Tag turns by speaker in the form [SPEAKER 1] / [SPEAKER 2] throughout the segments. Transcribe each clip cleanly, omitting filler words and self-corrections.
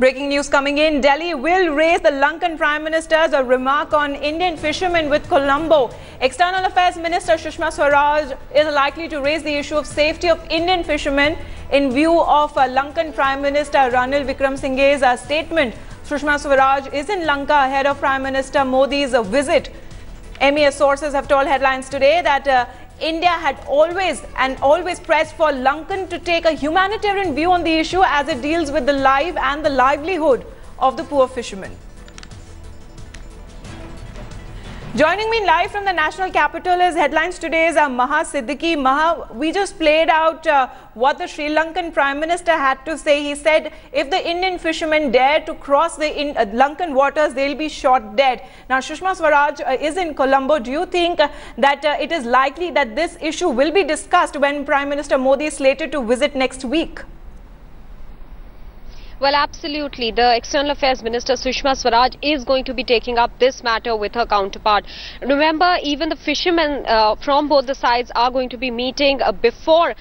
[SPEAKER 1] Breaking news coming in. Delhi will raise the Lankan Prime Minister's remark on Indian fishermen with Colombo. External Affairs Minister Sushma Swaraj is likely to raise the issue of safety of Indian fishermen in view of Lankan Prime Minister Ranil Wickremesinghe's statement. Sushma Swaraj is in Lanka ahead of Prime Minister Modi's visit. MES sources have told Headlines today that India had always pressed for Lankan to take a humanitarian view on the issue as it deals with the life and the livelihood of the poor fishermen. Joining me live from the national capital is Headlines Today's Maha Siddiqui. Maha, we just played out what the Sri Lankan Prime Minister had to say. He said if the Indian fishermen dare to cross the Lankan waters, they'll be shot dead. Now, Sushma Swaraj is in Colombo. Do you think that it is likely that this issue will be discussed when Prime Minister Modi is slated to visit next week?
[SPEAKER 2] Well, absolutely. The External Affairs Minister Sushma Swaraj is going to be taking up this matter with her counterpart. Remember, even the fishermen from both the sides are going to be meeting before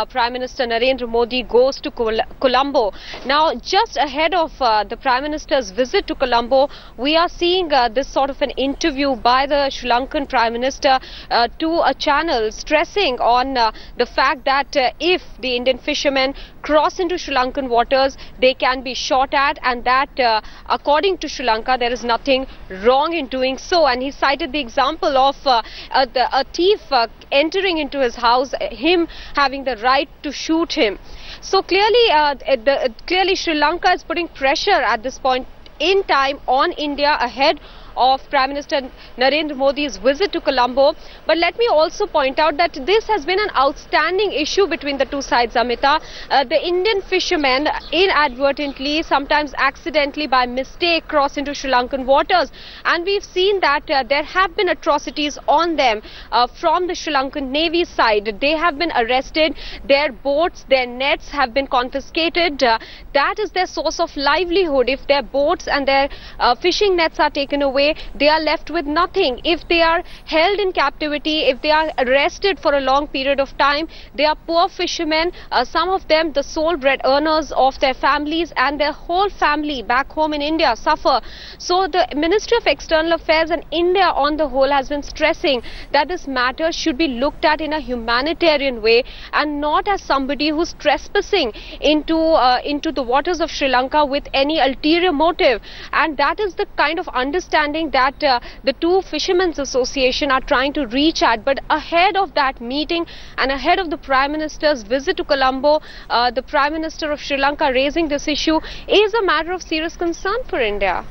[SPEAKER 2] Prime Minister Narendra Modi goes to Colombo. Now, just ahead of the Prime Minister's visit to Colombo, we are seeing this sort of an interview by the Sri Lankan Prime Minister to a channel stressing on the fact that if the Indian fishermen cross into Sri Lankan waters, they can be shot at, and that according to Sri Lanka there is nothing wrong in doing so. And he cited the example of a thief entering into his house, him having the right to shoot him. So clearly Sri Lanka is putting pressure at this point in time on India ahead of Prime Minister Narendra Modi's visit to Colombo. But let me also point out that this has been an outstanding issue between the two sides, Amita. The Indian fishermen inadvertently, sometimes accidentally by mistake, cross into Sri Lankan waters. And we've seen that there have been atrocities on them from the Sri Lankan Navy side. They have been arrested, their boats, their nets have been confiscated. That is their source of livelihood. If their boats and their fishing nets are taken away, they are left with nothing. If they are held in captivity, if they are arrested for a long period of time, they are poor fishermen, some of them the sole bread earners of their families, and their whole family back home in India suffer. So the Ministry of External Affairs and India on the whole has been stressing that this matter should be looked at in a humanitarian way and not as somebody who's trespassing into the waters of Sri Lanka with any ulterior motive. And that is the kind of understanding that the two Fishermen's Association are trying to reach at. But ahead of that meeting and ahead of the Prime Minister's visit to Colombo, the Prime Minister of Sri Lanka raising this issue is a matter of serious concern for India.